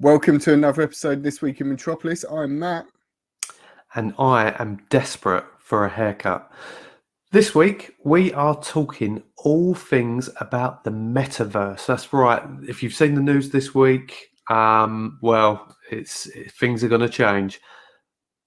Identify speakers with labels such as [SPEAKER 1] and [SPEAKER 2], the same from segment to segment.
[SPEAKER 1] Welcome to another episode of This Week in Metropolis. I'm Matt.
[SPEAKER 2] And I am desperate for a haircut. This week, we are talking all things about the Metaverse. That's right. If you've seen the news this week, things are going to change.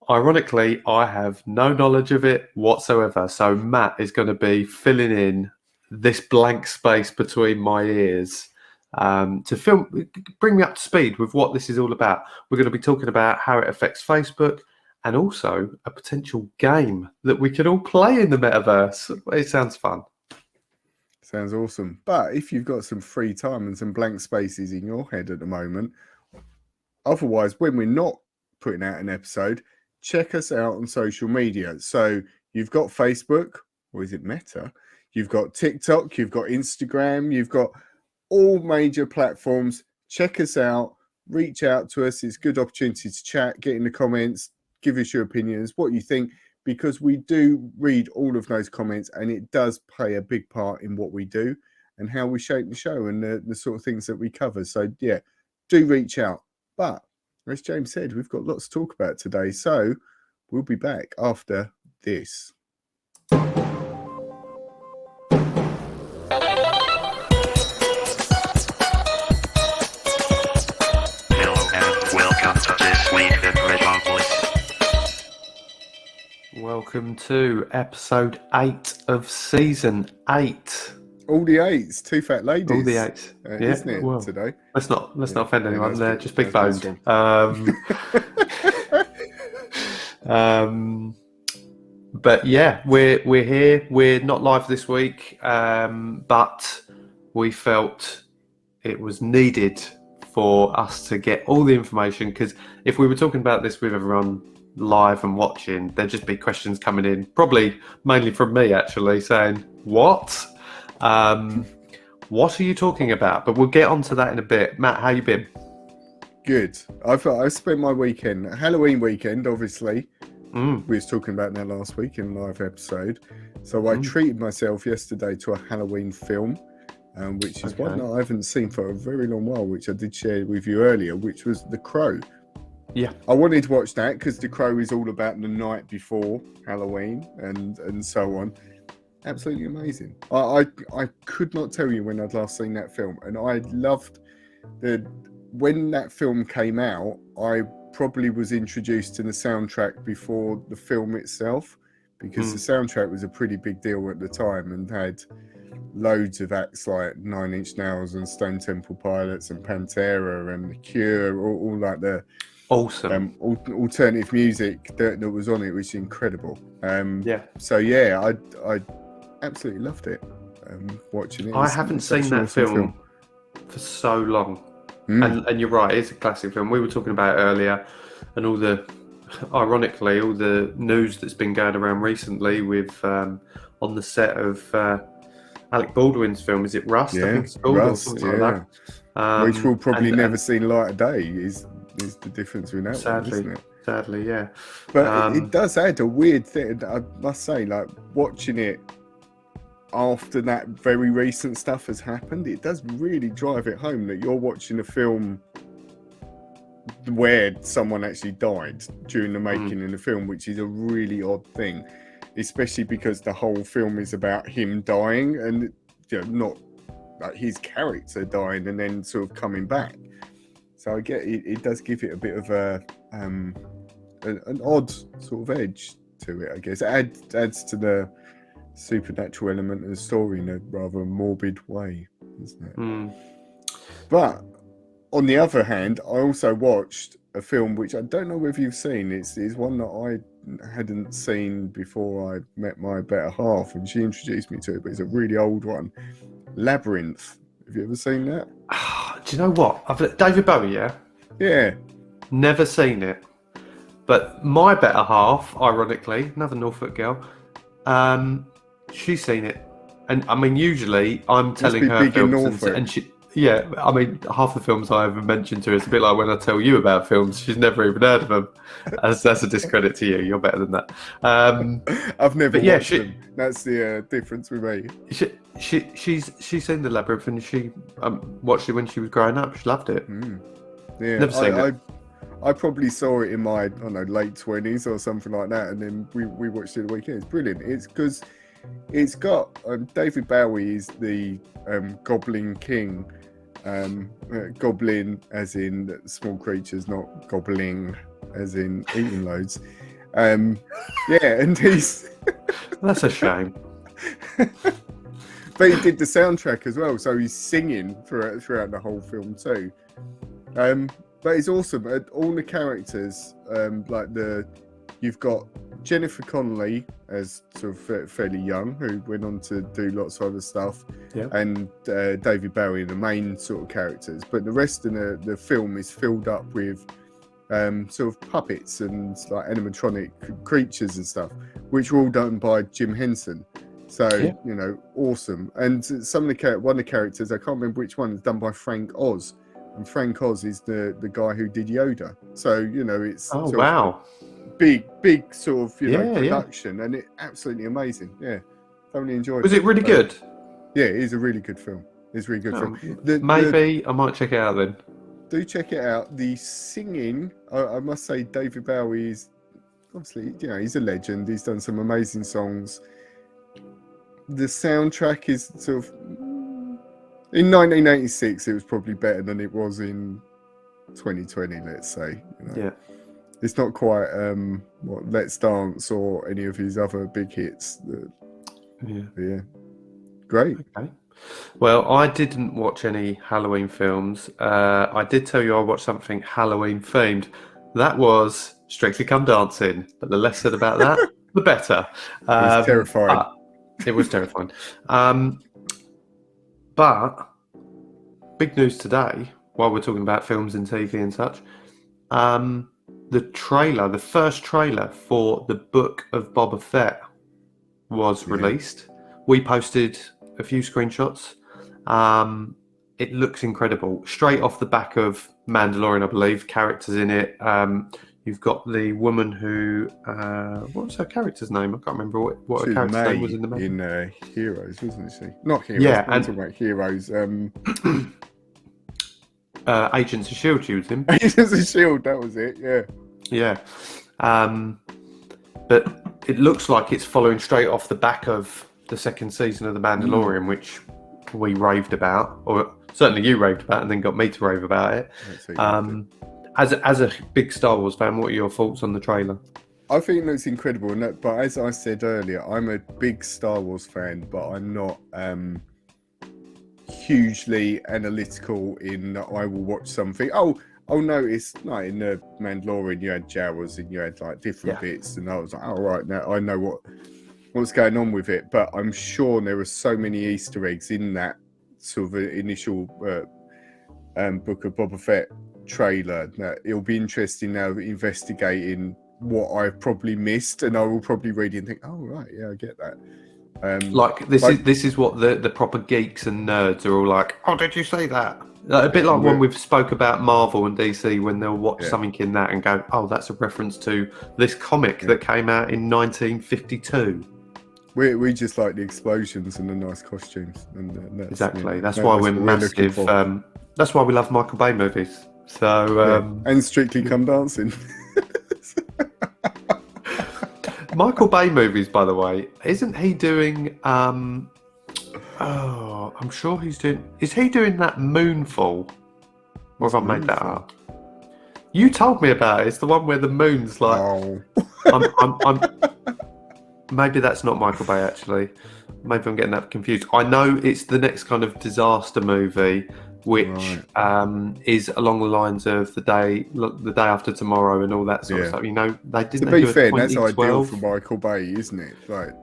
[SPEAKER 2] Ironically, I have no knowledge of it whatsoever. So Matt is going to be filling in this blank space between my ears to bring me up to speed with what this is all about. We're going to be talking about how it affects Facebook and also a potential game that we could all play in the Metaverse. It sounds fun.
[SPEAKER 1] Sounds awesome. But if you've got some free time and some blank spaces in your head at the moment, otherwise, when we're not putting out an episode, check us out on social media. So you've got Facebook, or is it Meta? You've got TikTok, you've got Instagram, you've got all major platforms. Check us out, reach out to us. It's a good opportunity to chat, get in the comments, give us your opinions, what you think, because we do read all of those comments and it does play a big part in what we do and how we shape the show and the sort of things that we cover. So yeah, do reach out. But as James said, we've got lots to talk about today. So we'll be back after this.
[SPEAKER 2] Welcome to episode 8 of season 8.
[SPEAKER 1] All the 8s, two fat ladies.
[SPEAKER 2] All the 8s, yeah,
[SPEAKER 1] isn't it, today?
[SPEAKER 2] Let's not offend anyone. They're just big
[SPEAKER 1] boned.
[SPEAKER 2] But yeah, we're here. We're not live this week, but we felt it was needed for us to get all the information, because if we were talking about this with everyone live and watching, there'd just be questions coming in, probably mainly from me actually, saying what are you talking about? But we'll get onto that in a bit. Matt, how you been?
[SPEAKER 1] Good. I spent my weekend, Halloween weekend, obviously. We was talking about that last week in a live episode. So I treated myself yesterday to a Halloween film, which is one that I haven't seen for a very long while, which I did share with you earlier, which was The Crow.
[SPEAKER 2] Yeah,
[SPEAKER 1] I wanted to watch that because The Crow is all about the night before Halloween and so on. Absolutely amazing. I could not tell you when I'd last seen that film, and I loved when that film came out. I probably was introduced to the soundtrack before the film itself, because the soundtrack was a pretty big deal at the time and had loads of acts like Nine Inch Nails and Stone Temple Pilots and Pantera and The Cure, all like the
[SPEAKER 2] awesome
[SPEAKER 1] alternative music that was on it, which is incredible. So yeah, I absolutely loved it. Watching it,
[SPEAKER 2] I haven't seen that film for so long, and you're right, it's a classic film. We were talking about it earlier, and ironically all the news that's been going around recently with on the set of Alec Baldwin's film, is it Rust?
[SPEAKER 1] Yeah,
[SPEAKER 2] I think it's called,
[SPEAKER 1] Rust,
[SPEAKER 2] or something like that.
[SPEAKER 1] Which will probably never see light of day is the difference between that one, isn't it?
[SPEAKER 2] Sadly, yeah.
[SPEAKER 1] But it does add a weird thing, I must say, like watching it after that very recent stuff has happened, it does really drive it home that you're watching a film where someone actually died during the making of the film, which is a really odd thing, especially because the whole film is about him dying and not like his character dying and then sort of coming back. So I get it does give it a bit of an odd sort of edge to it, I guess. It adds to the supernatural element of the story in a rather morbid way, isn't it? But on the other hand, I also watched a film which I don't know whether you've seen. It's one that I hadn't seen before I met my better half, and she introduced me to it, but it's a really old one. Labyrinth. Have you ever seen that?
[SPEAKER 2] Do you know what? David Bowie, yeah?
[SPEAKER 1] Yeah.
[SPEAKER 2] Never seen it. But my better half, ironically, another Norfolk girl, she's seen it. And I mean, usually I'm telling her films and she, yeah, I mean, half the films I ever mentioned to her, it's a bit like when I tell you about films, she's never even heard of them. That's a discredit to you. You're better than that.
[SPEAKER 1] I've never watched them. That's the difference with me.
[SPEAKER 2] She's seen The Labyrinth, and she watched it when she was growing up. She loved it.
[SPEAKER 1] Yeah,
[SPEAKER 2] Never seen it.
[SPEAKER 1] I probably saw it in my, I don't know, late 20s or something like that, and then we watched it the weekend. It's brilliant. It's because it's got David Bowie is the Goblin King, goblin as in small creatures, not gobbling as in eating loads. Yeah, and he's
[SPEAKER 2] That's a shame.
[SPEAKER 1] but he did the soundtrack as well, so he's singing throughout the whole film too. But it's awesome. All the characters, you've got Jennifer Connelly as sort of fairly young, who went on to do lots of other stuff, and David Bowie are the main sort of characters. But the rest of the film is filled up with sort of puppets and like animatronic creatures and stuff, which were all done by Jim Henson. So awesome. And some of one of the characters, I can't remember which one, is done by Frank Oz, and Frank Oz is the guy who did Yoda. So it's big sort of production, and it absolutely amazing. Yeah, totally enjoyed.
[SPEAKER 2] Was it really good?
[SPEAKER 1] Yeah, it is a really good film. It's a really good film.
[SPEAKER 2] Maybe I might check it out then.
[SPEAKER 1] Do check it out. The singing, I must say, David Bowie is obviously, he's a legend. He's done some amazing songs. The soundtrack is sort of, in 1986, it was probably better than it was in 2020, let's say.
[SPEAKER 2] Yeah.
[SPEAKER 1] It's not quite Let's Dance or any of his other big hits. Yeah. Great.
[SPEAKER 2] Okay. Well, I didn't watch any Halloween films. I did tell you I watched something Halloween themed. That was Strictly Come Dancing. But the less said about that, the better.
[SPEAKER 1] It was terrifying.
[SPEAKER 2] It was terrifying. But big news today, while we're talking about films and TV and such, the first trailer for the Book of Boba Fett was released. We posted a few screenshots. It looks incredible. Straight off the back of Mandalorian, I believe. Characters in it. You've got the woman who, what was her character's name? I can't remember what her character's name was in the movie.
[SPEAKER 1] In Heroes, wasn't she? Not Heroes.
[SPEAKER 2] Yeah,
[SPEAKER 1] I'm talking about Heroes.
[SPEAKER 2] Agents of S.H.I.E.L.D. she was in.
[SPEAKER 1] Agents of S.H.I.E.L.D., that was it, yeah.
[SPEAKER 2] Yeah. But it looks like it's following straight off the back of the second season of The Mandalorian, which we raved about, or certainly you raved about and then got me to rave about it. As a big Star Wars fan, what are your thoughts on the trailer?
[SPEAKER 1] I think it looks incredible, but as I said earlier, I'm a big Star Wars fan, but I'm not hugely analytical in that I will watch something. I'll notice, like in the Mandalorian, you had Jawas and you had like different bits, and I was like, oh right, now I know what's going on with it. But I'm sure there are so many Easter eggs in that sort of initial Book of Boba Fett trailer that it'll be interesting now investigating what I've probably missed, and I will probably read it and think, oh right, yeah, I get that. This is what the proper geeks and nerds are all like, oh, did you say that? A bit like when we've spoke about Marvel and DC, when they'll watch something in that and go, oh, that's a reference to this comic that came out in 1952. We just like the explosions and the nice costumes, and
[SPEAKER 2] exactly. That's why we're massive. That's why we love Michael Bay movies. So
[SPEAKER 1] and Strictly Come Dancing.
[SPEAKER 2] Michael Bay movies, by the way, isn't he doing? I'm sure he's doing. Is he doing that Moonfall? Or have I made that up? You told me about it. It's the one where the moon's like. Oh. I'm maybe that's not Michael Bay actually. Maybe I'm getting that confused. I know it's the next kind of disaster movie, which is along the lines of the day after tomorrow and all that sort of stuff. You know, they didn't. To be fair,
[SPEAKER 1] that's ideal for Michael Bay, isn't it? Like,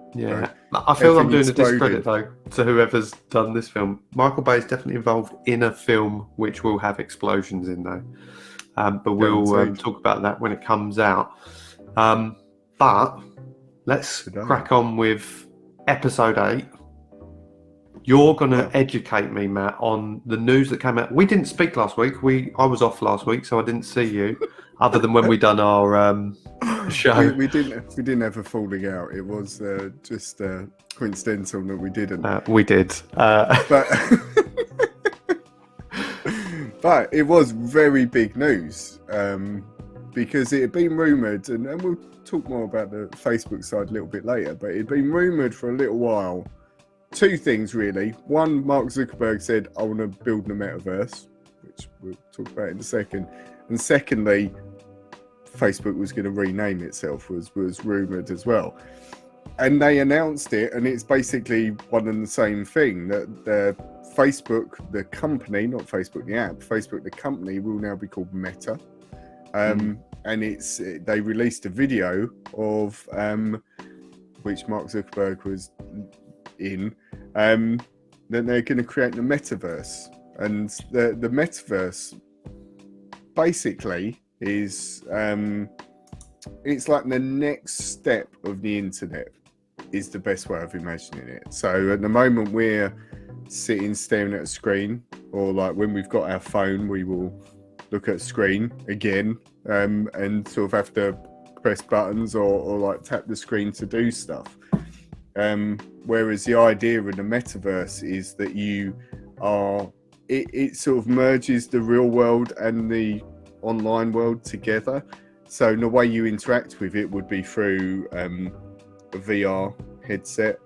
[SPEAKER 2] I feel I'm doing a discredit though to whoever's done this film. Michael Bay is definitely involved in a film which will have explosions in though, but we'll talk about that when it comes out. But let's crack on with episode 8. You're going to educate me, Matt, on the news that came out. We didn't speak last week. I was off last week, so I didn't see you, other than when we done our show.
[SPEAKER 1] We didn't have a falling out. It was just coincidental that we didn't.
[SPEAKER 2] We did.
[SPEAKER 1] But But it was very big news because it had been rumoured, and we'll talk more about the Facebook side a little bit later, but it had been rumoured for a little while. Two things, really. One, Mark Zuckerberg said, I want to build a metaverse, which we'll talk about in a second. And secondly, Facebook was going to rename itself, was rumoured as well. And they announced it, and it's basically one and the same thing, that the Facebook, the company, not Facebook the app, Facebook the company will now be called Meta. And they released a video of which Mark Zuckerberg was in, that they're going to create the Metaverse. And the Metaverse basically is it's like the next step of the internet, is the best way of imagining it. So at the moment we're sitting staring at a screen, or like when we've got our phone we will look at a screen again and sort of have to press buttons or like tap the screen to do stuff. Whereas the idea of the metaverse is that you are, it sort of merges the real world and the online world together. So the way you interact with it would be through a VR headset,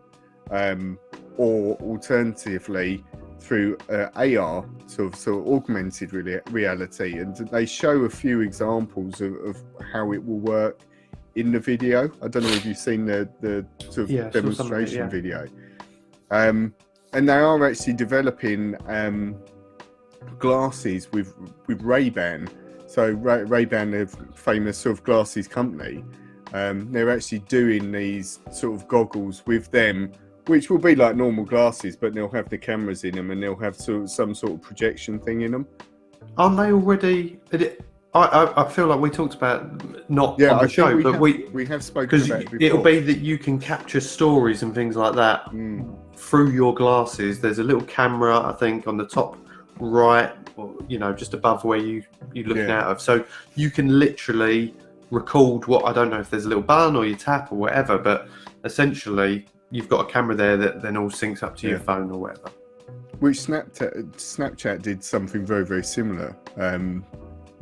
[SPEAKER 1] or alternatively through AR, sort of augmented reality. And they show a few examples of how it will work in the video. I don't know if you've seen the sort of demonstration video. And they are actually developing glasses with Ray-Ban. So Ray-Ban, a famous sort of glasses company, they're actually doing these sort of goggles with them, which will be like normal glasses, but they'll have the cameras in them and they'll have some sort of projection thing in them.
[SPEAKER 2] Aren't they already? I feel like we talked about not on the show, but
[SPEAKER 1] we have spoken about it before.
[SPEAKER 2] It'll be that you can capture stories and things like that through your glasses. There's a little camera, I think, on the top right, or just above where you're looking out of, so you can literally record what, I don't know if there's a little button or you tap or whatever, but essentially you've got a camera there that then all syncs up to your phone or whatever.
[SPEAKER 1] Which Snapchat did something very, very similar.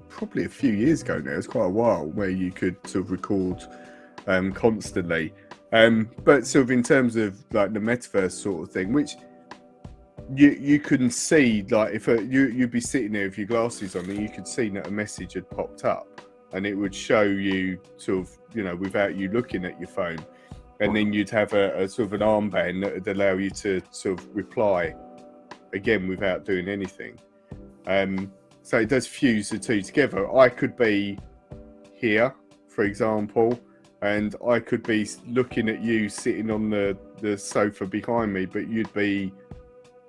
[SPEAKER 1] Probably a few years ago now. It's quite a while, where you could sort of record constantly. But sort of in terms of like the metaverse sort of thing, which you can see, like if you'd be sitting there with your glasses on and you could see that a message had popped up and it would show you sort of, without you looking at your phone. And then you'd have a sort of an armband that would allow you to sort of reply again without doing anything. So it does fuse the two together. I could be here, for example, and I could be looking at you sitting on the sofa behind me, but you'd be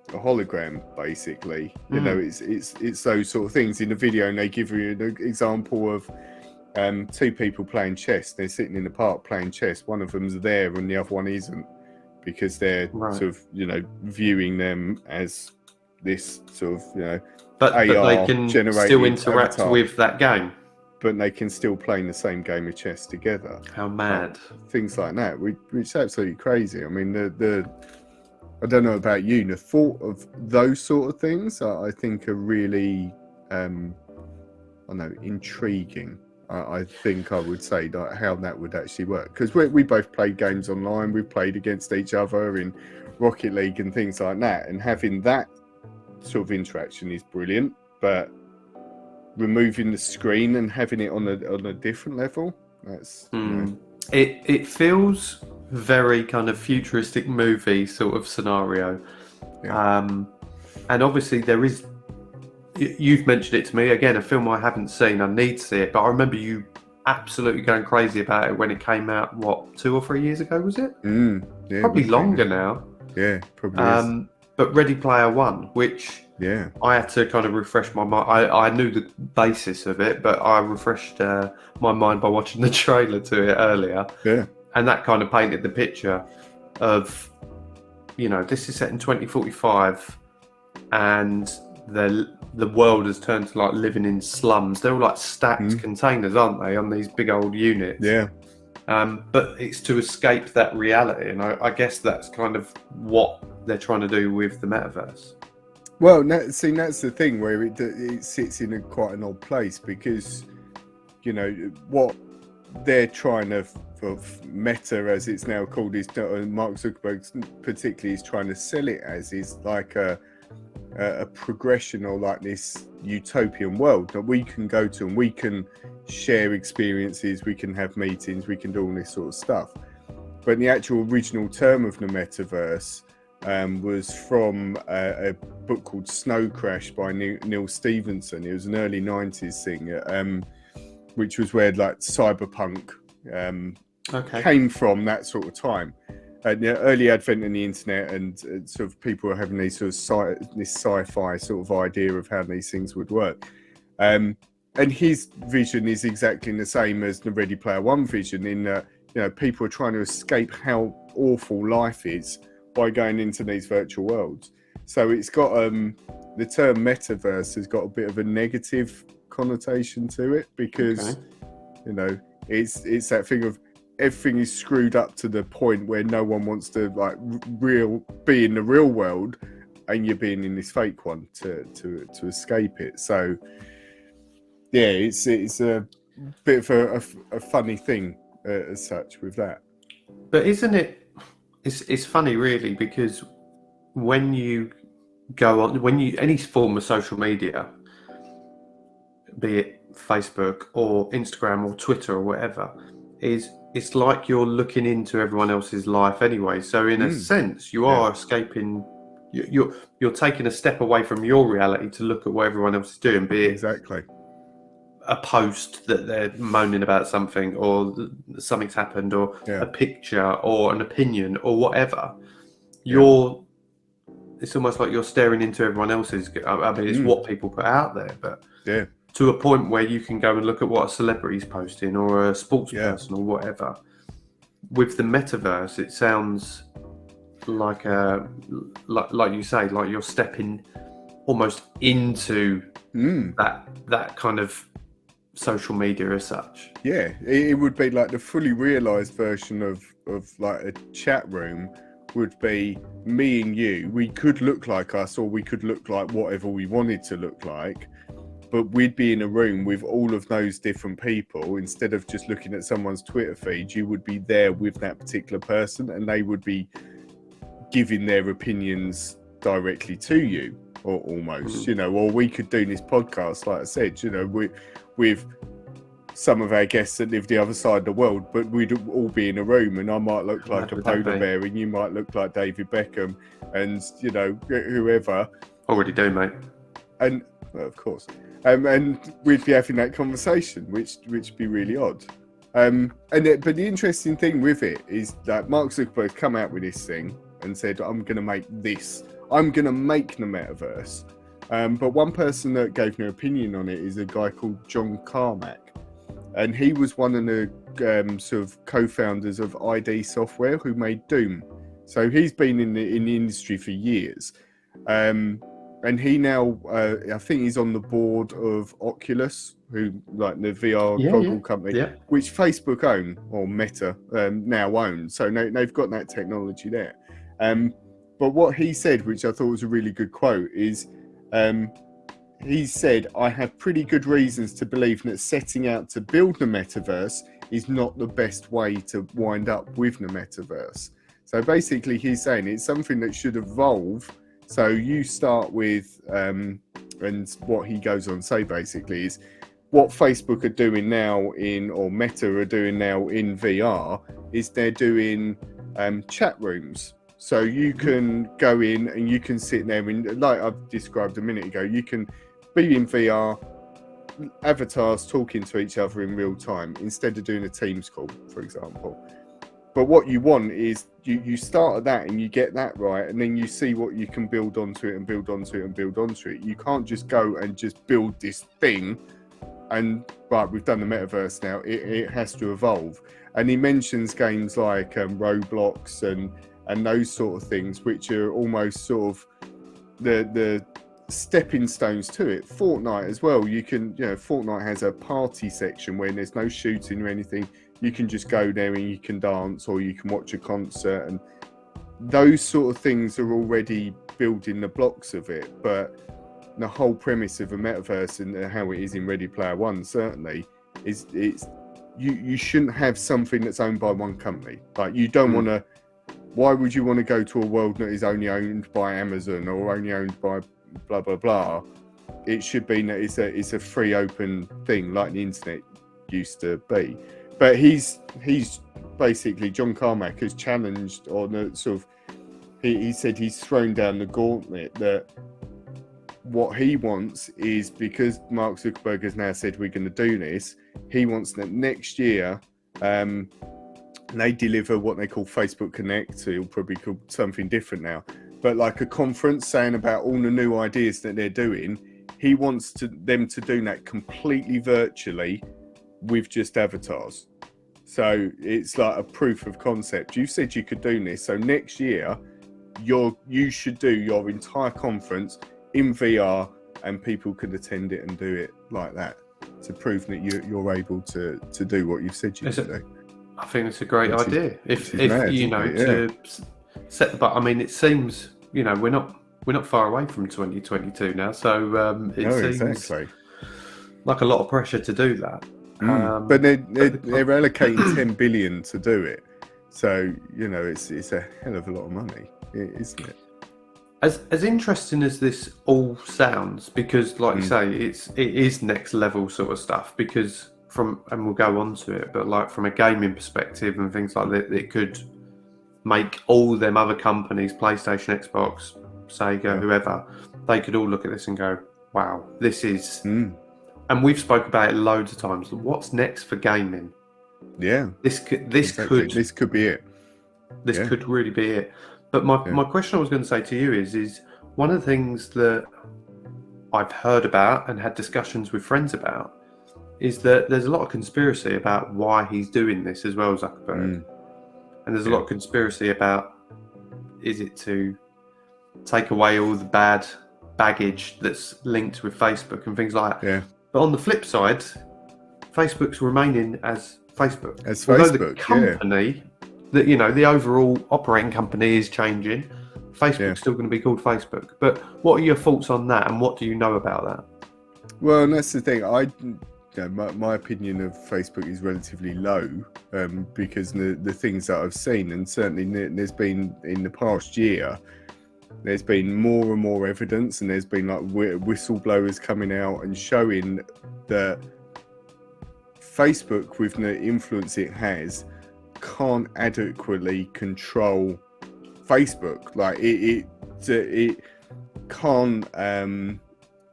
[SPEAKER 1] a hologram, basically. It's those sort of things in the video, and they give you an example of two people playing chess. They're sitting in the park playing chess. One of them's there and the other one isn't, because they're sort of viewing them as this sort of
[SPEAKER 2] but they can still interact
[SPEAKER 1] avatar,
[SPEAKER 2] with that game,
[SPEAKER 1] but they can still play in the same game of chess together.
[SPEAKER 2] How mad.
[SPEAKER 1] Things like that, which is absolutely crazy. I mean, I don't know about you, the thought of those sort of things I think are really intriguing. I think I would say that how that would actually work, because we both played games online. We've played against each other in Rocket League and things like that, and having that sort of interaction is brilliant, but removing the screen and having it on a different level, that's
[SPEAKER 2] it feels very kind of futuristic movie sort of scenario. And obviously there is, you've mentioned it to me again, a film I haven't seen. I need to see it, but I remember you absolutely going crazy about it when it came out, what, 2 or 3 years ago, was it?
[SPEAKER 1] Probably
[SPEAKER 2] longer now.
[SPEAKER 1] Probably is.
[SPEAKER 2] But Ready Player One, which I had to kind of refresh my mind. I knew the basis of it, but I refreshed my mind by watching the trailer to it earlier. And that kind of painted the picture of, this is set in 2045, and the world has turned to like living in slums. They're all like stacked containers, aren't they, on these big old units? But it's to escape that reality, and I guess that's kind of what they're trying to do with the metaverse.
[SPEAKER 1] Well, that's the thing where it sits in quite an odd place, because what they're trying to, Meta as it's now called, is Mark Zuckerberg particularly is trying to sell it as, is like a progression, or like this utopian world that we can go to and we can share experiences, we can have meetings, we can do all this sort of stuff. But the actual original term of the metaverse was from a book called Snow Crash by Neil Stephenson. It was an early 90s thing, which was where like cyberpunk came from, that sort of time. The early advent of the internet, and sort of people are having these sort of this sci-fi sort of idea of how these things would work. And his vision is exactly the same as the Ready Player One vision, in that people are trying to escape how awful life is by going into these virtual worlds. So it's got the term metaverse has got a bit of a negative connotation to it, because it's that thing of everything is screwed up to the point where no one wants to like be in the real world, and you're being in this fake one to escape it. So yeah, it's a bit of a funny thing as such with that.
[SPEAKER 2] But isn't it? It's funny, really, because when you go on, any form of social media, be it Facebook or Instagram or Twitter or whatever, it's like you're looking into everyone else's life anyway. So in a sense, you are escaping. You're taking a step away from your reality to look at what everyone else is doing, be it
[SPEAKER 1] exactly
[SPEAKER 2] a post that they're moaning about something, or something's happened, or a picture, or an opinion, or whatever. It's almost like you're staring into everyone else's. I mean, it's what people put out there, but to a point where you can go and look at what a celebrity's posting, or a sports person, or whatever. With the metaverse, it sounds like like you say, like you're stepping almost into that kind of social media as such.
[SPEAKER 1] Yeah, it would be like the fully realized version of like a chat room would be me and you. We could look like us, or we could look like whatever we wanted to look like, but we'd be in a room with all of those different people. Instead of just looking at someone's Twitter feed, you would be there with that particular person, and they would be giving their opinions directly to you, or almost, or we could do this podcast, like I said, with some of our guests that live the other side of the world, but we'd all be in a room, and I might look like a polar bear, and you might look like David Beckham, and whoever.
[SPEAKER 2] Already do, mate.
[SPEAKER 1] And well, of course, and we'd be having that conversation, which would be really odd. But the interesting thing with it is that Mark Zuckerberg come out with this thing and said, I'm going to make the metaverse. But one person that gave no opinion on it is a guy called John Carmack, and he was one of the sort of co-founders of ID Software, who made Doom. So he's been in the industry for years, and he now I think he's on the board of Oculus, who like the VR goggle company, which Facebook own, or Meta now own. So they've got that technology there. But what he said, which I thought was a really good quote, is he said, I have pretty good reasons to believe that setting out to build the metaverse is not the best way to wind up with the metaverse. So basically he's saying it's something that should evolve. So you start with, and what he goes on to say basically is what Facebook are doing now or Meta are doing now in VR is they're doing chat rooms. So you can go in and you can sit there, and like I've described a minute ago, you can be in VR, avatars talking to each other in real time instead of doing a Teams call, for example. But what you want is you start at that and you get that right, and then you see what you can build onto it and build onto it and build onto it. You can't just go and just build this thing and right, we've done the metaverse now. It has to evolve. And he mentions games like Roblox and those sort of things, which are almost sort of the stepping stones to it. Fortnite as well. You can, Fortnite has a party section where there's no shooting or anything. You can just go there and you can dance, or you can watch a concert, and those sort of things are already building the blocks of it. But the whole premise of a metaverse and how it is in Ready Player One certainly is you shouldn't have something that's owned by one company. Like, you don't want to. Why would you want to go to a world that is only owned by Amazon or only owned by blah blah blah? It should be that it's a free open thing like the internet used to be. But he's basically, John Carmack has challenged on a sort of, he said he's thrown down the gauntlet that what he wants is, because Mark Zuckerberg has now said we're going to do this, he wants that next year they deliver what they call Facebook Connect. It'll probably call something different now, but like a conference saying about all the new ideas that they're doing. He wants them to do that completely virtually with just avatars. So it's like a proof of concept. You said you could do this, so next year you should do your entire conference in VR, and people could attend it and do it like that to prove that you're able to do what you've said you could do.
[SPEAKER 2] I think it's a great idea. If
[SPEAKER 1] mad,
[SPEAKER 2] you know, to set the, but I mean, it seems, you know, we're not far away from 2022 now, so it seems
[SPEAKER 1] exactly
[SPEAKER 2] like a lot of pressure to do that.
[SPEAKER 1] But they're allocating 10 billion to do it, so you know it's a hell of a lot of money, isn't it?
[SPEAKER 2] As interesting as this all sounds, because like you say, it is next level sort of stuff, because and we'll go on to it, but like from a gaming perspective and things like that, it could make all them other companies, PlayStation, Xbox, Sega, whoever, they could all look at this and go, wow, this is, and we've spoke about it loads of times, what's next for gaming?
[SPEAKER 1] Yeah.
[SPEAKER 2] This could be it. This could really be it. But my question I was going to say to you is one of the things that I've heard about and had discussions with friends about is that there's a lot of conspiracy about why he's doing this as well, Zuckerberg. And there's a lot of conspiracy about, is it to take away all the bad baggage that's linked with Facebook and things like that. But on the flip side, Facebook's remaining as Facebook. Although the company, that, you know, the overall operating company is changing, Facebook's still going to be called Facebook. But what are your thoughts on that, and what do you know about that?
[SPEAKER 1] Well, and that's the thing. My opinion of Facebook is relatively low, because the things that I've seen, and certainly there's been in the past year, there's been more and more evidence, and there's been like whistleblowers coming out and showing that Facebook, with the influence it has, can't adequately control Facebook. Like it can't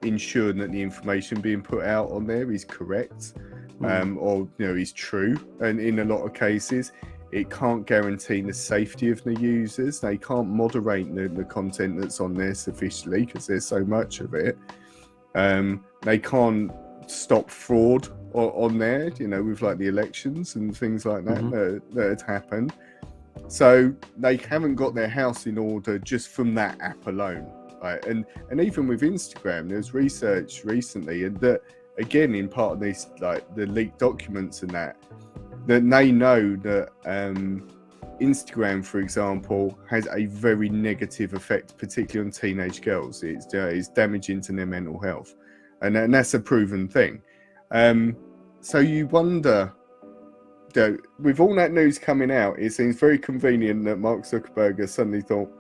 [SPEAKER 1] ensure that the information being put out on there is correct, or you know, is true. And in a lot of cases, it can't guarantee the safety of the users. They can't moderate the content that's on there sufficiently because there's so much of it. They can't stop fraud on there, you know, with like the elections and things like that that had happened. So they haven't got their house in order just from that app alone. Right? And even with Instagram, there's research recently, and that again, in part of these, like the leaked documents and that they know that Instagram, for example, has a very negative effect, particularly on teenage girls. It's damaging to their mental health, and that's a proven thing. So you wonder, you know, with all that news coming out, it seems very convenient that Mark Zuckerberg has suddenly thought,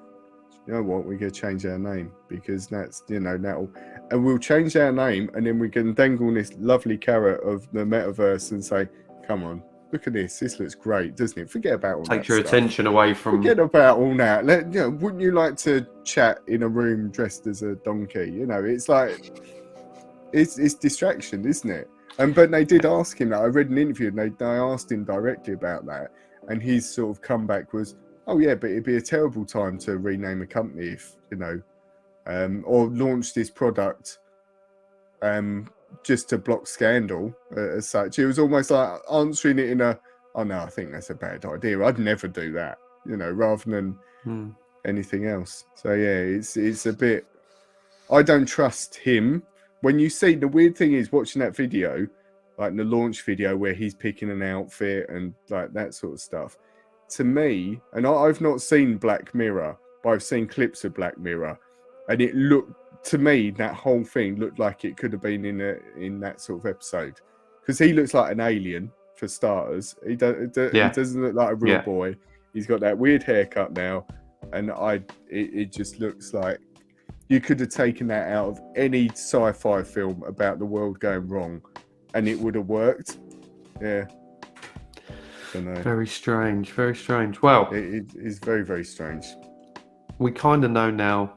[SPEAKER 1] you know what, we're going to change our name, because that's, you know, and we'll change our name, and then we can dangle this lovely carrot of the metaverse and say, come on, look at this looks great, doesn't it? Forget about all that.
[SPEAKER 2] Take your attention away from.
[SPEAKER 1] Forget about all that. You know, wouldn't you like to chat in a room dressed as a donkey? You know, it's like, it's distraction, isn't it? But they did ask him that. I read an interview, and they asked him directly about that, and his sort of comeback was, oh yeah, but it'd be a terrible time to rename a company if, you know, or launch this product just to block scandal as such. It was almost like answering it in a, oh no, I think that's a bad idea, I'd never do that, you know, rather than anything else. So yeah, it's a bit, I don't trust him. When you see, the weird thing is watching that video, like the launch video where he's picking an outfit and like that sort of stuff, to me, and I've not seen Black Mirror, but I've seen clips of Black Mirror, and it looked, to me, that whole thing looked like it could have been in that sort of episode, because he looks like an alien for starters. He doesn't look like a real boy. He's got that weird haircut now, and it just looks like you could have taken that out of any sci-fi film about the world going wrong, and it would have worked. Yeah. Don't know.
[SPEAKER 2] Very strange. Very strange. Well,
[SPEAKER 1] it is very, very strange.
[SPEAKER 2] We kind of know now.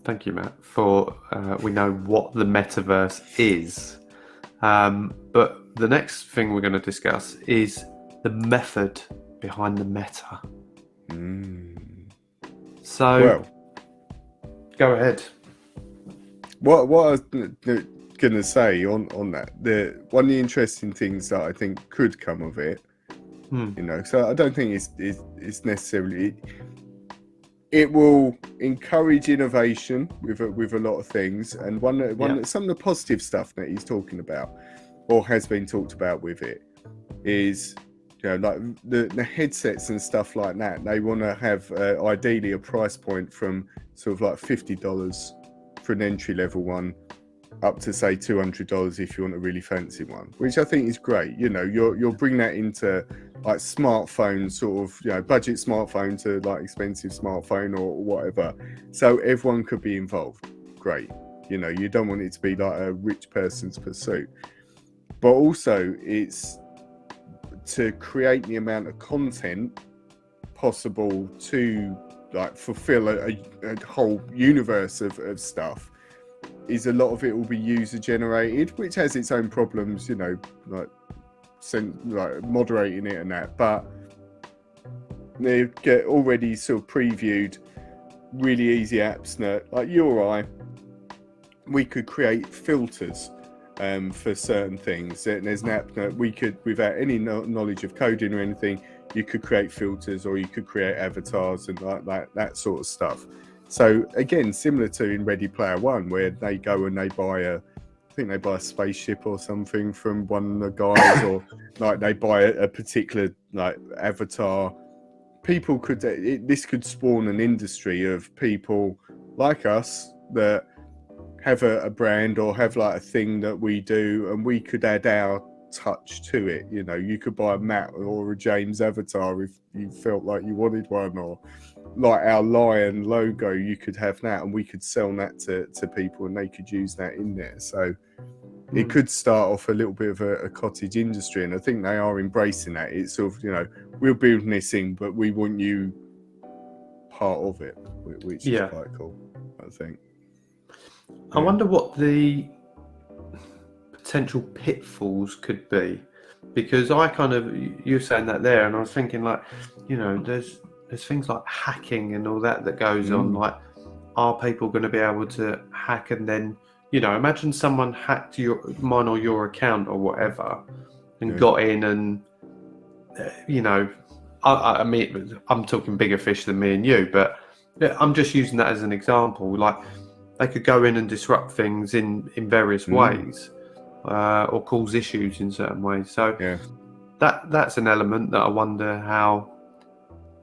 [SPEAKER 2] Thank you, Matt. For we know what the metaverse is, but the next thing we're going to discuss is the method behind the meta. So, go ahead.
[SPEAKER 1] What I was going to say on that, one of the interesting things that I think could come of it, so I don't think it's necessarily. It will encourage innovation with a lot of things, and some of the positive stuff that he's talking about, or has been talked about with it, is like the headsets and stuff like that. They want to have ideally a price point from sort of like $50 for an entry level one, up to say $200 if you want a really fancy one, which I think is great. You'll bring that into like smartphones, sort of budget smartphone to like expensive smartphone or whatever, so everyone could be involved. Great. You don't want it to be like a rich person's pursuit, but also it's to create the amount of content possible to like fulfill a whole universe of stuff. Is a lot of it will be user generated, which has its own problems, like moderating it and that, but they get already sort of previewed really easy apps that, like you or I, we could create filters for certain things. And there's an app that we could, without any knowledge of coding or anything, you could create filters, or you could create avatars and like that sort of stuff. So again, similar to in Ready Player One, where they go and they buy a spaceship or something from one of the guys, or like they buy a particular like avatar. People could, this could spawn an industry of people like us that have a brand or have like a thing that we do, and we could add our touch to it. You could buy a Matt or a James avatar if you felt like you wanted one, or like our lion logo, you could have that, and we could sell that to people, and they could use that in there. So it could start off a little bit of a cottage industry, and I think they are embracing that. It's sort of, we're building this thing, but we want you part of it, which is quite cool, I think.
[SPEAKER 2] I wonder what the potential pitfalls could be, because you're saying that there, and I was thinking like, there's things like hacking and all that goes on. Like, are people going to be able to hack and then, imagine someone hacked mine or your account or whatever, and got in and, I mean, I'm talking bigger fish than me and you, but I'm just using that as an example. Like, they could go in and disrupt things in various ways, or cause issues in certain ways. So that's an element that I wonder how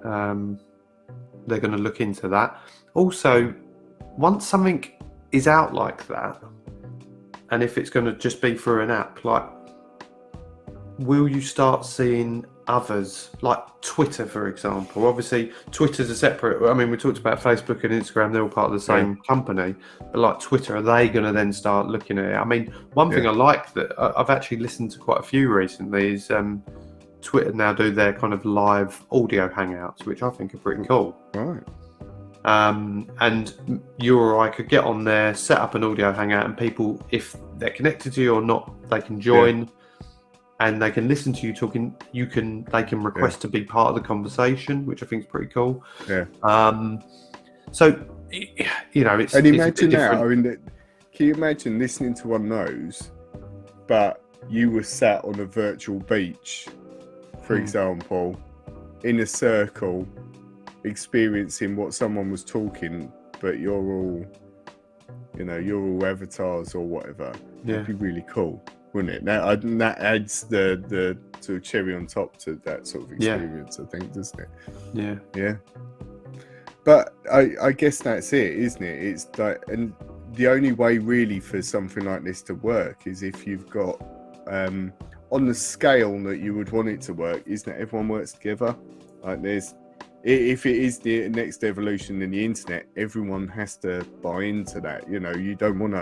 [SPEAKER 2] they're going to look into that. Also, once something is out like that, and if it's going to just be through an app, like, will you start seeing others, like Twitter, for example? Obviously, Twitter's a separate. I mean, we talked about Facebook and Instagram; they're all part of the same company. But like Twitter, are they going to then start looking at it? I mean, one thing I like that I've actually listened to quite a few recently is Twitter now do their kind of live audio hangouts, which I think are pretty cool.
[SPEAKER 1] Right.
[SPEAKER 2] And you or I could get on there, set up an audio hangout, and people, if they're connected to you or not, they can join. And they can listen to you talking. They can request to be part of the conversation, which I think is pretty cool.
[SPEAKER 1] Yeah.
[SPEAKER 2] So it's.
[SPEAKER 1] And imagine that. I mean, can you imagine listening to one of those, but you were sat on a virtual beach, for example, in a circle, experiencing what someone was talking, but you're all avatars or whatever. That'd be really cool. wouldn't it? That adds the sort of cherry on top to that sort of experience, I think, doesn't it? Yeah. But I guess that's it, isn't it? It's like, and the only way really for something like this to work is if you've got on the scale that you would want it to work, is that everyone works together. Like if it is the next evolution in the internet, everyone has to buy into that. You know, you don't want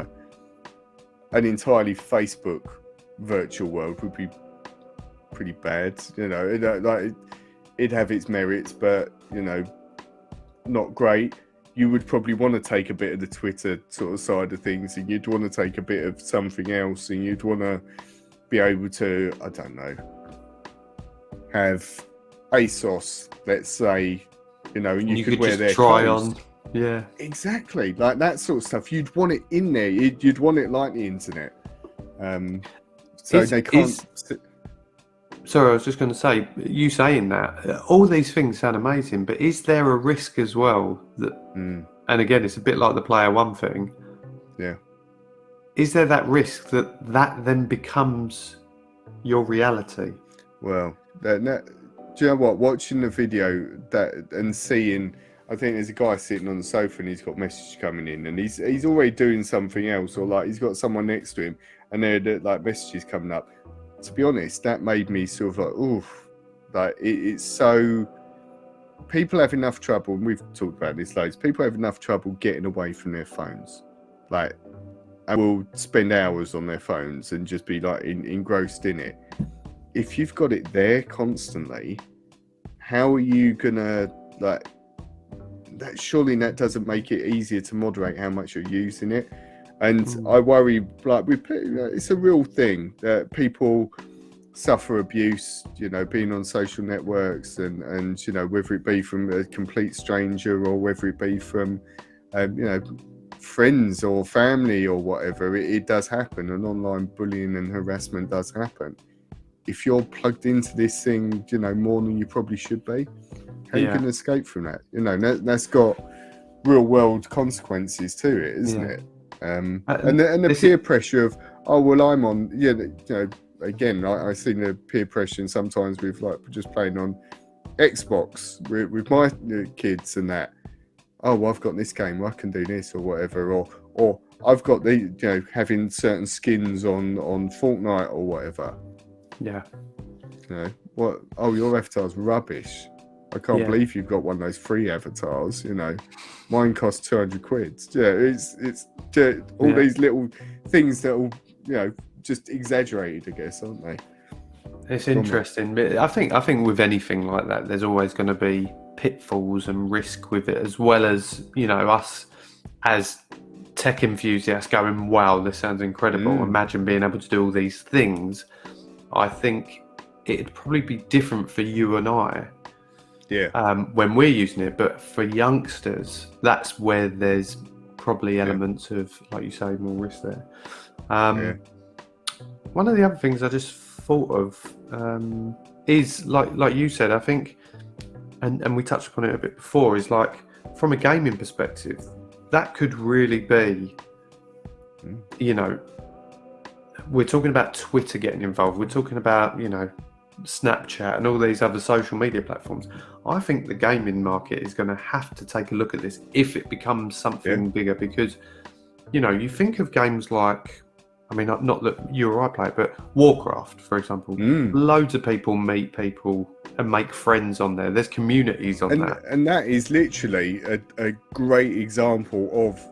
[SPEAKER 1] an entirely Facebook virtual world would be pretty bad. You know, it'd have its merits, but you know, not great. You would probably want to take a bit of the Twitter sort of side of things, and you'd want to take a bit of something else, and you'd want to be able to, I don't know, have ASOS, let's say, you know, and you could wear their
[SPEAKER 2] try
[SPEAKER 1] clothes.
[SPEAKER 2] On. Yeah,
[SPEAKER 1] exactly, like that sort of stuff. You'd want it in there. You'd want it like the internet. So they can't.
[SPEAKER 2] Sorry, I was just going to say, you saying that, all these things sound amazing, but is there a risk as well that, and again, it's a bit like the player one thing.
[SPEAKER 1] Yeah.
[SPEAKER 2] Is there that risk that then becomes your reality?
[SPEAKER 1] Well, do you know what? Watching the video and seeing, I think there's a guy sitting on the sofa and he's got messages coming in, and he's already doing something else, or like he's got someone next to him, and they're like messages coming up. To be honest, that made me sort of like, oof, like it's so. People have enough trouble, and we've talked about this loads. People have enough trouble getting away from their phones, like, and will spend hours on their phones and just be like engrossed in it. If you've got it there constantly, how are you gonna like that? Surely that doesn't make it easier to moderate how much you're using it. And I worry, like it's a real thing that people suffer abuse, you know, being on social networks, and you know, whether it be from a complete stranger or whether it be from, you know, friends or family or whatever, it does happen, and online bullying and harassment does happen. If you're plugged into this thing, you know, more than you probably should be, how you can escape from that? You know, that's got real world consequences to it, isn't it? And the peer pressure of, oh well, I'm on, you know, again, I see the peer pressure sometimes with like just playing on Xbox with my kids and that. Oh, well, I've got this game, I can do this or whatever, or I've got the, you know, having certain skins on Fortnite or whatever.
[SPEAKER 2] Yeah.
[SPEAKER 1] You know, what? Oh, your avatar's rubbish. I can't believe you've got one of those free avatars. You know, mine costs 200 quid. Yeah, it's all these little things that will, you know, just exaggerated, I guess, aren't they?
[SPEAKER 2] It's interesting, but I think with anything like that, there's always going to be pitfalls and risk with it, as well as, you know, us as tech enthusiasts going, wow, this sounds incredible. Imagine being able to do all these things. I think it'd probably be different for you and I. Yeah. When we're using it, but for youngsters, that's where there's probably elements of, like you say, more risk there. One of the other things I just thought of is like you said, I think, and we touched upon it a bit before, is like from a gaming perspective, that could really be, you know, we're talking about Twitter getting involved. We're talking about, you know, Snapchat and all these other social media platforms. I think the gaming market is going to have to take a look at this if it becomes something bigger, because, you know, you think of games like, I mean, not that you or I play it, but Warcraft, for example. Loads of people meet people and make friends on there. There's communities on that.
[SPEAKER 1] And that is literally a great example of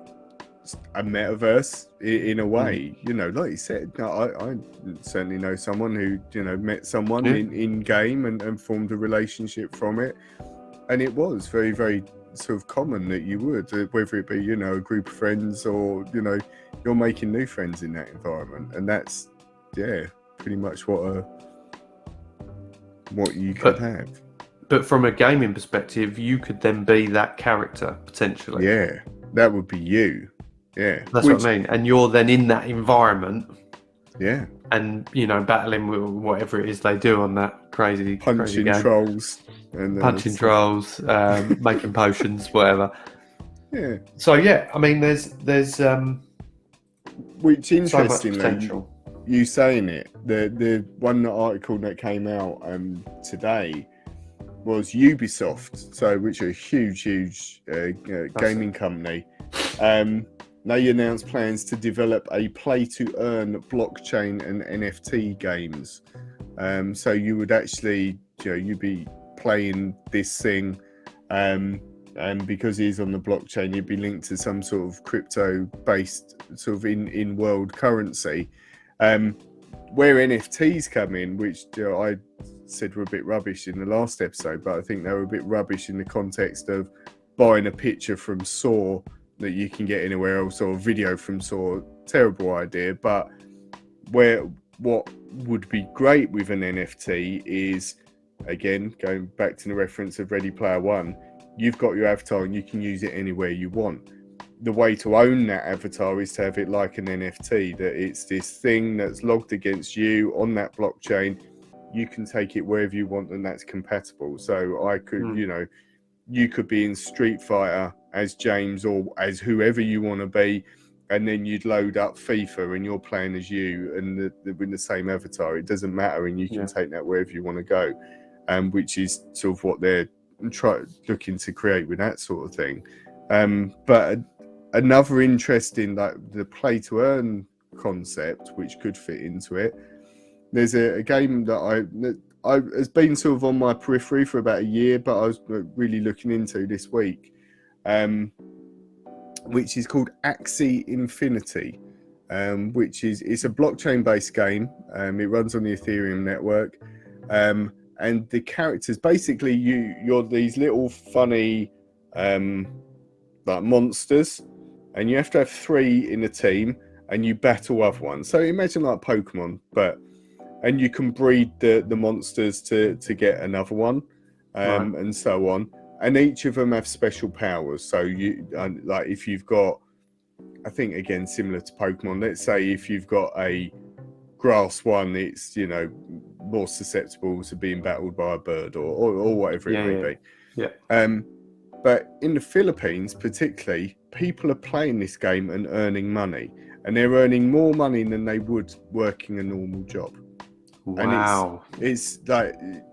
[SPEAKER 1] a metaverse in a way. You know, like you said, I certainly know someone who, you know, met someone in game and formed a relationship from it. And it was very, very sort of common that you would, whether it be, you know, a group of friends or, you know, you're making new friends in that environment. And that's, pretty much what you could have.
[SPEAKER 2] But from a gaming perspective, you could then be that character, potentially.
[SPEAKER 1] Yeah, that would be you. Yeah.
[SPEAKER 2] That's what I mean. And you're then in that environment.
[SPEAKER 1] Yeah.
[SPEAKER 2] And, you know, battling with whatever it is they do on that crazy
[SPEAKER 1] punching trolls. And
[SPEAKER 2] punching trolls, making potions, whatever.
[SPEAKER 1] Yeah.
[SPEAKER 2] So, I mean, there's
[SPEAKER 1] which, interestingly,
[SPEAKER 2] so much potential.
[SPEAKER 1] you saying it, the one article that came out today was Ubisoft, which are a huge gaming company. They announced plans to develop a play-to-earn blockchain and NFT games. So you would actually, you'd be playing this thing, and because it is on the blockchain, you'd be linked to some sort of crypto-based sort of in-world currency. Where NFTs come in, which I said were a bit rubbish in the last episode, but I think they were a bit rubbish in the context of buying a picture from Saw that you can get anywhere else, or a video from Saw. Terrible idea. But what would be great with an NFT is, again, going back to the reference of Ready Player One, you've got your avatar and you can use it anywhere you want. The way to own that avatar is to have it like an NFT, that it's this thing that's logged against you on that blockchain. You can take it wherever you want, and that's compatible. So I could, you could be in Street Fighter as James or as whoever you want to be, and then you'd load up FIFA and you're playing as you, and with the same avatar. It doesn't matter, and you can take that wherever you want to go, which is sort of what they're looking to create with that sort of thing. But another interesting, like the play to earn concept, which could fit into it. There's a game that I has been sort of on my periphery for about a year, but I was really looking into this week, which is called Axie Infinity, which it's a blockchain-based game. It runs on the Ethereum network, and the characters, basically you're these little funny like monsters, and you have to have 3 in a team, and you battle other ones. So imagine like Pokemon, and you can breed the monsters to get another one, and so on. And each of them have special powers. So like if you've got, I think again similar to Pokemon, let's say if you've got a grass one, it's more susceptible to being battled by a bird or whatever it may be. Yeah. But in the Philippines, particularly, people are playing this game and earning money, and they're earning more money than they would working a normal job.
[SPEAKER 2] Wow.
[SPEAKER 1] And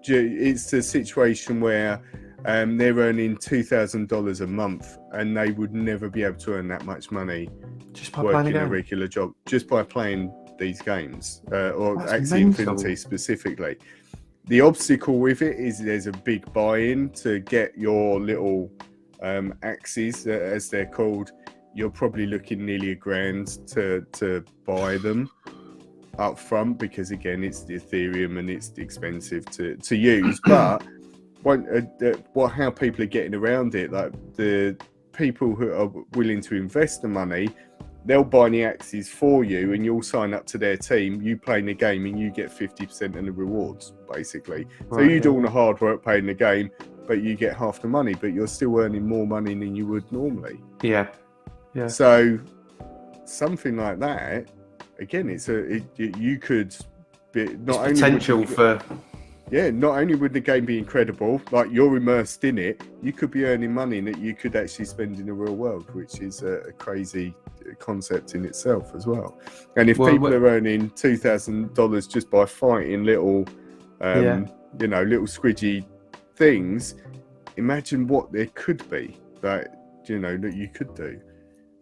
[SPEAKER 1] it's a situation where they're earning $2,000 a month, and they would never be able to earn that much money
[SPEAKER 2] just by
[SPEAKER 1] working a regular job, just by playing these games, or Axie Infinity specifically. The obstacle with it is there's a big buy-in to get your little axes, as they're called. You're probably looking nearly $1,000 to buy them up front, because again it's the Ethereum and it's expensive to use. But how people are getting around it, like the people who are willing to invest the money, they'll buy the axes for you, and you'll sign up to their team. You play in the game, and you get 50% of the rewards, basically. So you do all the hard work playing the game, but you get half the money, but you're still earning more money than you would normally. Yeah. So something like that, again, you could be not only
[SPEAKER 2] potential for.
[SPEAKER 1] Yeah, not only would the game be incredible, like you're immersed in it, you could be earning money that you could actually spend in the real world, which is a crazy concept in itself as well. And if people are earning $2,000 just by fighting little, little squidgy things, imagine what there could be that you could do.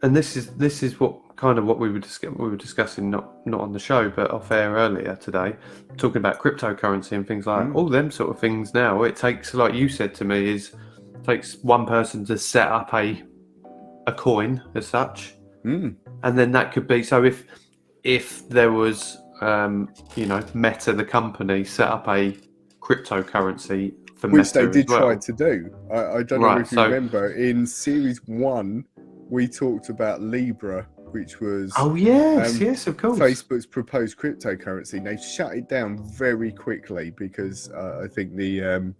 [SPEAKER 2] And this is what we were discussing, not on the show, but off air earlier today, talking about cryptocurrency and things like all them sort of things. Now it takes, like you said to me, takes one person to set up a coin as such, and then that could be, so if there was Meta the company set up a cryptocurrency for
[SPEAKER 1] which
[SPEAKER 2] Meta,
[SPEAKER 1] they did
[SPEAKER 2] as well.
[SPEAKER 1] try to do. I don't know if you remember in series 1 we talked about Libra, which was
[SPEAKER 2] yes, of course,
[SPEAKER 1] Facebook's proposed cryptocurrency. They shut it down very quickly because I think the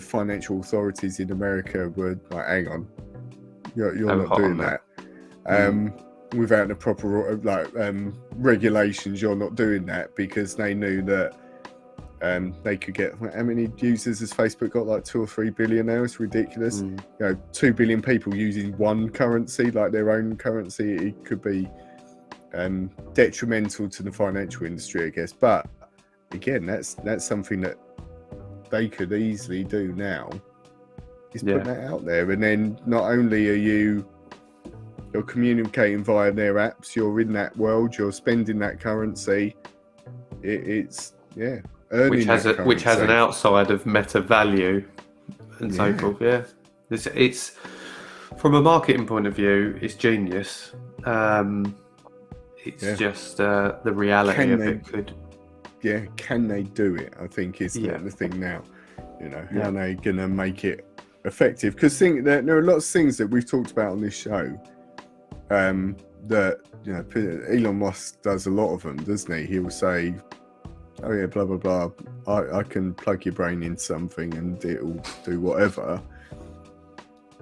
[SPEAKER 1] financial authorities in America were like, "Hang on, you're not doing that." Without the proper regulations, you're not doing that, because they knew that they could get, how many users has Facebook got? Like 2 or 3 billion now. It's ridiculous. 2 billion people using one currency, like their own currency. It could be detrimental to the financial industry, I guess. But again, that's something that they could easily do now. Is put that out there, and then not only are you're communicating via their apps, you're in that world, you're spending that currency. It's earning
[SPEAKER 2] which has an outside of meta value and so forth. Yeah, it's from a marketing point of view, it's genius. It's just the reality of it could.
[SPEAKER 1] Yeah, can they do it? I think is the thing now. How are they gonna make it effective? Because there are lots of things that we've talked about on this show. That Elon Musk does a lot of them, doesn't he? He will say, "Oh yeah, blah blah blah. I can plug your brain into something and it'll do whatever."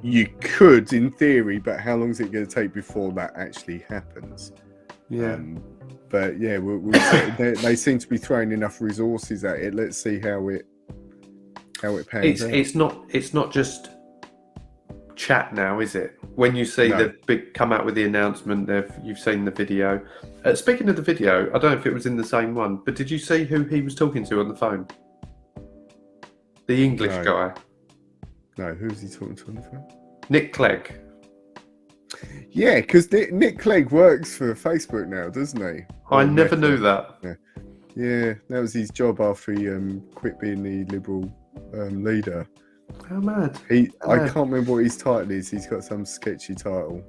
[SPEAKER 1] You could, in theory, but how long is it going to take before that actually happens? But we'll see. They seem to be throwing enough resources at it. Let's see how it pans out.
[SPEAKER 2] It's not just chat now, is it? When you see the big come out with the announcement, you've seen the video. Speaking of the video, I don't know if it was in the same one, but did you see who he was talking to on the phone? The English guy.
[SPEAKER 1] No, who's he talking to on the phone?
[SPEAKER 2] Nick Clegg.
[SPEAKER 1] Yeah, because Nick Clegg works for Facebook now, doesn't he?
[SPEAKER 2] I never knew that.
[SPEAKER 1] Yeah, that was his job after he quit being the Liberal leader.
[SPEAKER 2] How mad.
[SPEAKER 1] I can't remember what his title is. He's got some sketchy title.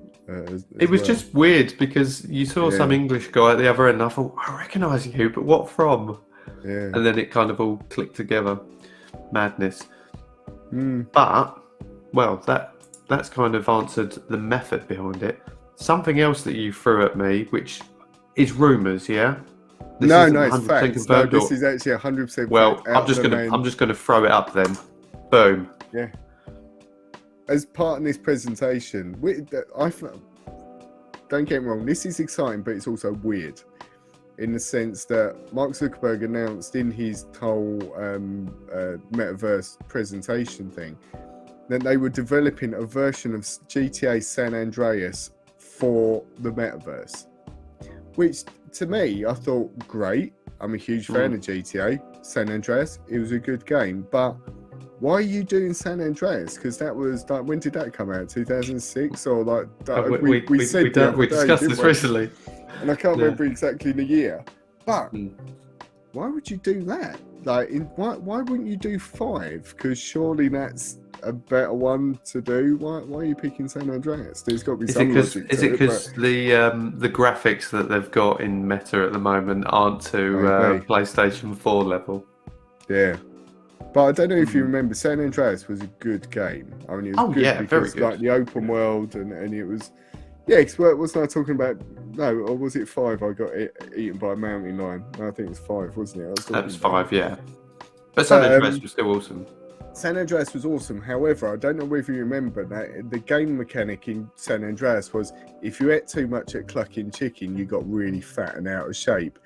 [SPEAKER 2] It was just weird because you saw some English guy at the other end and I thought, I recognise you, but what from?
[SPEAKER 1] Yeah.
[SPEAKER 2] And then it kind of all clicked together. Madness. But, well, that's kind of answered the method behind it. Something else that you threw at me, which is rumours, yeah?
[SPEAKER 1] No, it's facts. No, this is actually 100%.
[SPEAKER 2] Well, I'm just gonna throw it up then. Boom.
[SPEAKER 1] Yeah. As part of this presentation, don't get me wrong, this is exciting, but it's also weird in the sense that Mark Zuckerberg announced in his whole Metaverse presentation thing that they were developing a version of GTA San Andreas for the Metaverse, which to me, I thought, great. I'm a huge fan of GTA San Andreas. It was a good game, but why are you doing San Andreas? Because that was like, when did that come out? 2006 or like? We
[SPEAKER 2] discussed this recently,
[SPEAKER 1] and I can't remember exactly the year. But why would you do that? Like, why wouldn't you do 5? Because surely that's a better one to do. Why are you picking San Andreas? There's got to be some logic to it.
[SPEAKER 2] Is it because the graphics that they've got in Meta at the moment aren't to PlayStation 4 level? Yeah.
[SPEAKER 1] But I don't know if you remember, San Andreas was a good game. I mean, it was good because
[SPEAKER 2] very good.
[SPEAKER 1] Like the open world and it was... Yeah, because wasn't I talking about... No, or was it 5 I got eaten by a mountain lion? No, I think it was 5, wasn't it?
[SPEAKER 2] That was 5, yeah. But San Andreas was still awesome.
[SPEAKER 1] San Andreas was awesome. However, I don't know whether you remember that the game mechanic in San Andreas was if you ate too much at Clucking Chicken, you got really fat and out of shape.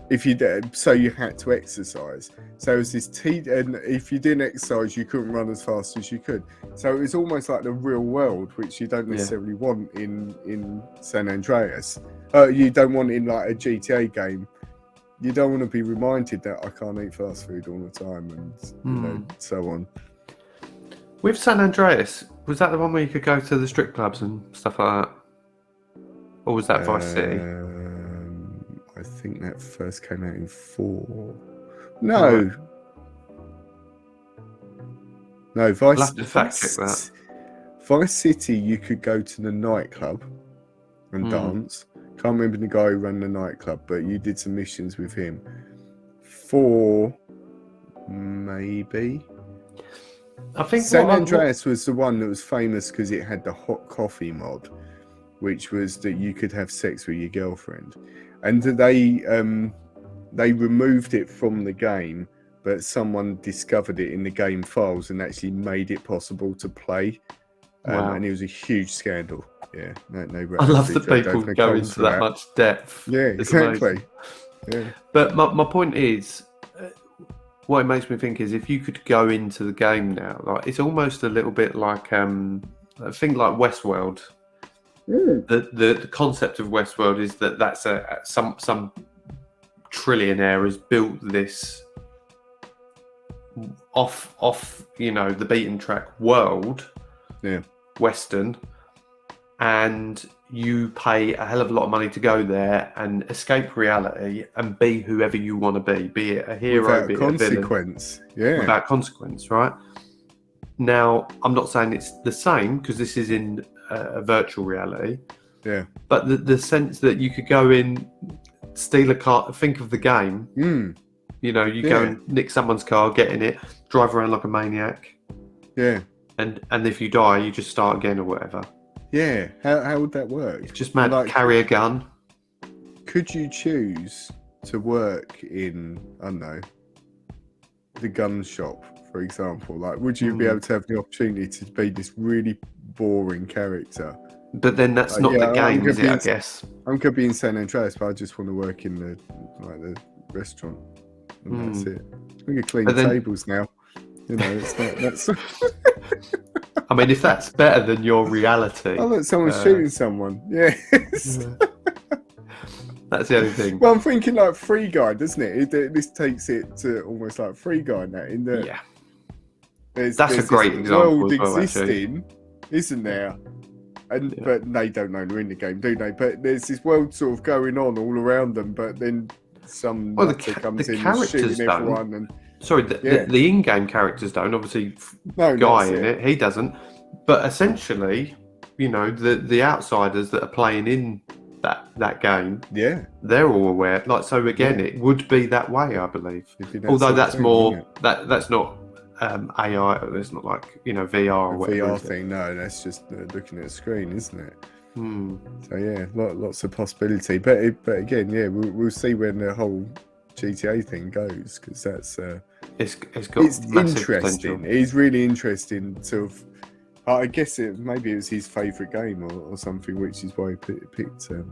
[SPEAKER 1] If you did, so you had to exercise. So it was this and if you didn't exercise, you couldn't run as fast as you could. So it was almost like the real world, which you don't necessarily want in San Andreas. You don't want in like a GTA game. You don't want to be reminded that I can't eat fast food all the time and so on.
[SPEAKER 2] With San Andreas, was that the one where you could go to the strip clubs and stuff like that? Or was that Vice City?
[SPEAKER 1] I think that first came out in 4. No. No, Vice City, you could go to the nightclub and dance. Can't remember the guy who ran the nightclub, but you did some missions with him. 4, maybe.
[SPEAKER 2] I think
[SPEAKER 1] San Andreas was the one that was famous because it had the hot coffee mod, which was that you could have sex with your girlfriend. And they removed it from the game, but someone discovered it in the game files and actually made it possible to play. And it was a huge scandal. Yeah, no.
[SPEAKER 2] I love that people go into that much depth.
[SPEAKER 1] Yeah, exactly. Yeah.
[SPEAKER 2] But my point is, what it makes me think is if you could go into the game now, like it's almost a little bit like a thing like Westworld. the concept of Westworld is that that's some trillionaire has built this off the beaten track world, Western, and you pay a hell of a lot of money to go there and escape reality and be whoever you want to be it a hero, be it a villain, without consequence, right? Now, I'm not saying it's the same because this is in a virtual reality, but the sense that you could go in, steal a car, think of the game, go and nick someone's car, get in it, drive around like a maniac, and if you die, you just start again or whatever.
[SPEAKER 1] How would that work?
[SPEAKER 2] It's just mad. Carry a gun.
[SPEAKER 1] Could you choose to work in, I don't know, the gun shop, for example? Like, would you be able to have the opportunity to be this really boring character?
[SPEAKER 2] But then that's not the game, is it? I guess
[SPEAKER 1] I'm going to be in San Andreas, but I just want to work in the restaurant, and that's it. We can clean tables now. It's not that's.
[SPEAKER 2] I mean, if that's better than your reality.
[SPEAKER 1] Oh, look, someone's shooting someone. Yes.
[SPEAKER 2] That's the only thing.
[SPEAKER 1] Well, I'm thinking like Free Guy, doesn't it? This takes it to almost like Free Guy now. There's
[SPEAKER 2] a great example.
[SPEAKER 1] World
[SPEAKER 2] as well,
[SPEAKER 1] existing, isn't there? But they don't know they're in the game, do they? But there's this world sort of going on all around them. But then some comes in and shooting everyone. And
[SPEAKER 2] sorry, the in-game characters don't. Obviously, Guy in it, he doesn't. But essentially, the outsiders that are playing in that game, they're all aware. Like, so again, it would be that way, I believe. Although that's more that's not AI. It's not like VR or whatever.
[SPEAKER 1] VR thing. No, that's just looking at a screen, isn't it? So lots of possibility. But again, we'll see when the whole GTA thing goes, because that's
[SPEAKER 2] it's
[SPEAKER 1] interesting.
[SPEAKER 2] Potential.
[SPEAKER 1] It's really interesting. Sort of, I guess maybe it was his favourite game or something, which is why he picked that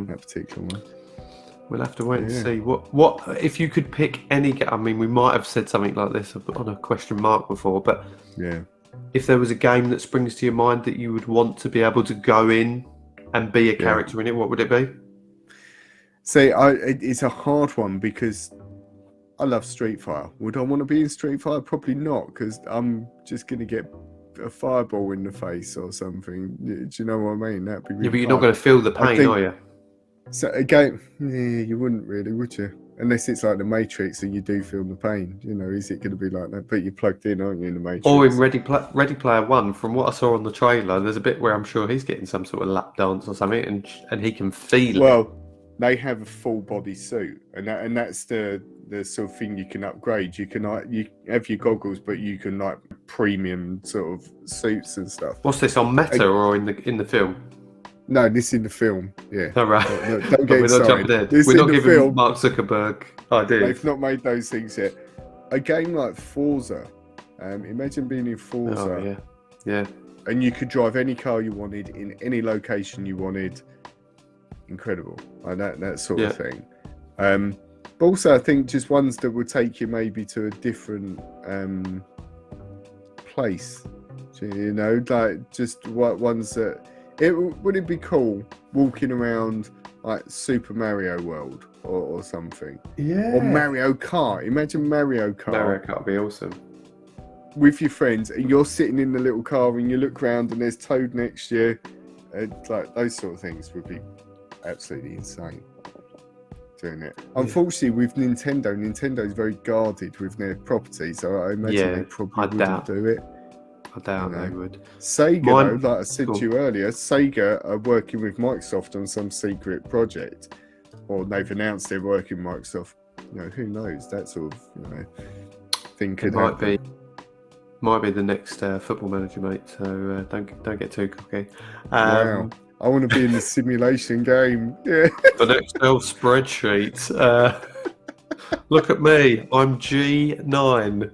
[SPEAKER 1] particular one.
[SPEAKER 2] We'll have to wait and see. What if you could pick any? I mean, we might have said something like this on a question mark before, but if there was a game that springs to your mind that you would want to be able to go in and be a character in it, what would it be?
[SPEAKER 1] See, it's a hard one because I love Street Fighter. Would I want to be in Street Fighter? Probably not, because I'm just going to get a fireball in the face or something. Do you know what I mean? That'd be really
[SPEAKER 2] but you're not going to feel the pain, are you?
[SPEAKER 1] So again, you wouldn't really, would you? Unless it's like the Matrix and you do feel the pain. Is it going to be like that? But you're plugged in, aren't you, in the Matrix?
[SPEAKER 2] Or in Ready Player One, from what I saw on the trailer, there's a bit where I'm sure he's getting some sort of lap dance or something, and he can feel it.
[SPEAKER 1] Well, they have a full body suit, and that's the sort of thing you can upgrade. You can you have your goggles, but you can like premium sort of suits and stuff.
[SPEAKER 2] What's this, on Meta or in the film?
[SPEAKER 1] No, this is in the film. Yeah.
[SPEAKER 2] All right.
[SPEAKER 1] No, don't get excited.
[SPEAKER 2] We're not giving Mark Zuckerberg ideas.
[SPEAKER 1] They've not made those things yet. A game like Forza. Imagine being in Forza.
[SPEAKER 2] Oh, yeah.
[SPEAKER 1] And you could drive any car you wanted in any location you wanted. Incredible. Like that sort of thing. But also, I think just ones that would take you maybe to a different place. Like just ones that. Would it be cool walking around like Super Mario World or something?
[SPEAKER 2] Yeah.
[SPEAKER 1] Or Mario Kart. Imagine Mario Kart.
[SPEAKER 2] Mario Kart would be awesome.
[SPEAKER 1] With your friends, and you're sitting in the little car and you look around and there's Toad next to you. Like those sort of things would be absolutely insane. Doing it. Unfortunately, with Nintendo is very guarded with their property, so I imagine they probably wouldn't do it.
[SPEAKER 2] I doubt they would.
[SPEAKER 1] Sega, like I said to you earlier, Sega are working with Microsoft on some secret project, or they've announced they're working with Microsoft. Who knows? That sort of thing could happen.
[SPEAKER 2] Might be the next Football Manager, mate. So don't get too cocky.
[SPEAKER 1] Wow. I want to be in the simulation game. Yeah.
[SPEAKER 2] An Excel spreadsheet. Look at me. I'm G9.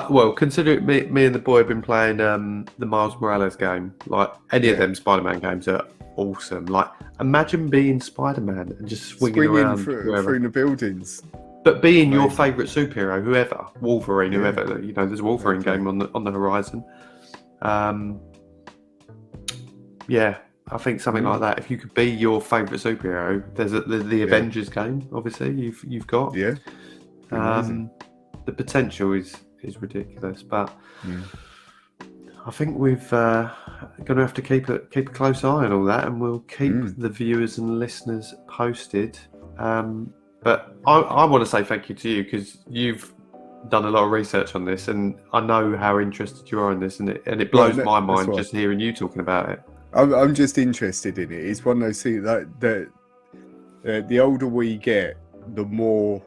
[SPEAKER 2] Well, consider me and the boy have been playing the Miles Morales game. Like, any of them Spider-Man games are awesome. Like, imagine being Spider-Man and just swinging around
[SPEAKER 1] through the buildings.
[SPEAKER 2] But being your favourite superhero, whoever, Wolverine, whoever. There's a Wolverine game on the horizon. Yeah, I think something like that. If you could be your favourite superhero, there's the Avengers game. Obviously, you've got.
[SPEAKER 1] Yeah. Amazing.
[SPEAKER 2] The potential is ridiculous, but I think we've going to have to keep a close eye on all that, and we'll keep the viewers and listeners posted. But I want to say thank you to you, because you've done a lot of research on this, and I know how interested you are in this, and it blows my mind just hearing you talking about it.
[SPEAKER 1] I'm just interested in it. It's one of those things that the older we get, the more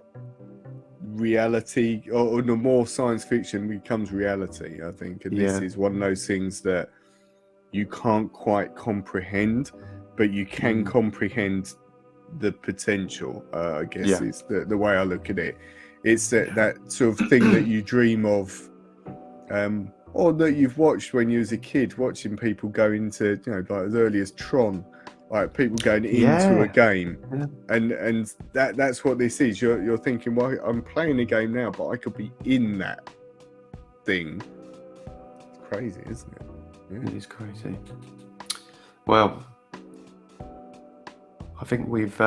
[SPEAKER 1] reality, or the more science fiction becomes reality, I think. And this is one of those things that you can't quite comprehend, but you can comprehend the potential, I guess is the way I look at it. It's that sort of thing that you dream of, or that you've watched when you was a kid, watching people go into, like as early as Tron, like people going into a game, and that's what this is. You're thinking, well, I'm playing a game now, but I could be in that thing. It's crazy, isn't it? Yeah.
[SPEAKER 2] It is crazy. Well, I think we've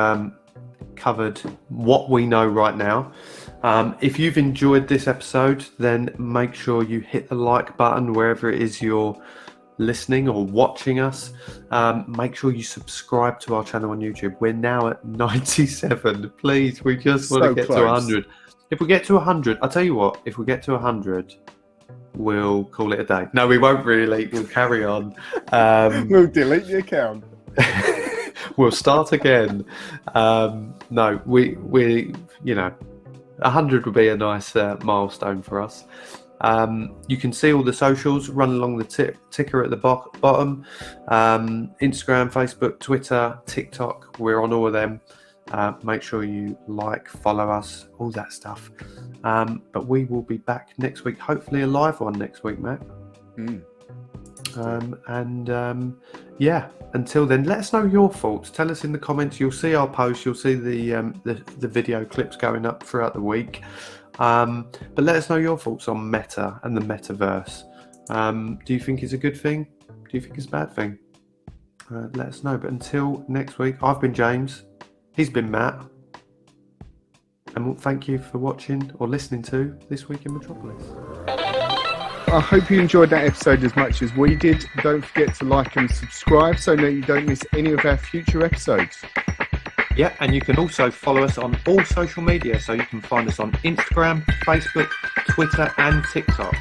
[SPEAKER 2] covered what we know right now. If you've enjoyed this episode, then make sure you hit the like button wherever it is you're listening or watching us. Make sure you subscribe to our channel on YouTube. We're now at 97. Please, we just want to get to 100. If we get to 100, I'll tell you what, if we get to 100, we'll call it a day. No, we won't really. We'll carry on.
[SPEAKER 1] We'll delete the account.
[SPEAKER 2] We'll start again. No, we 100 would be a nice milestone for us. You can see all the socials run along the ticker at the bottom. Instagram, Facebook, Twitter, TikTok, we're on all of them. Make sure you like, follow us, all that stuff. But we will be back next week, hopefully a live one next week, Matt. Until then, let us know your thoughts. Tell us in the comments. You'll see our posts. You'll see the video clips going up throughout the week. But let us know your thoughts on Meta and the Metaverse. Do you think it's a good thing? Do you think it's a bad thing? Let us know. But until next week, I've been James. He's been Matt. And thank you for watching or listening to This Week in Metropolis.
[SPEAKER 1] I hope you enjoyed that episode as much as we did. Don't forget to like and subscribe so that you don't miss any of our future episodes.
[SPEAKER 2] Yeah, and you can also follow us on all social media. So you can find us on Instagram, Facebook, Twitter and TikTok.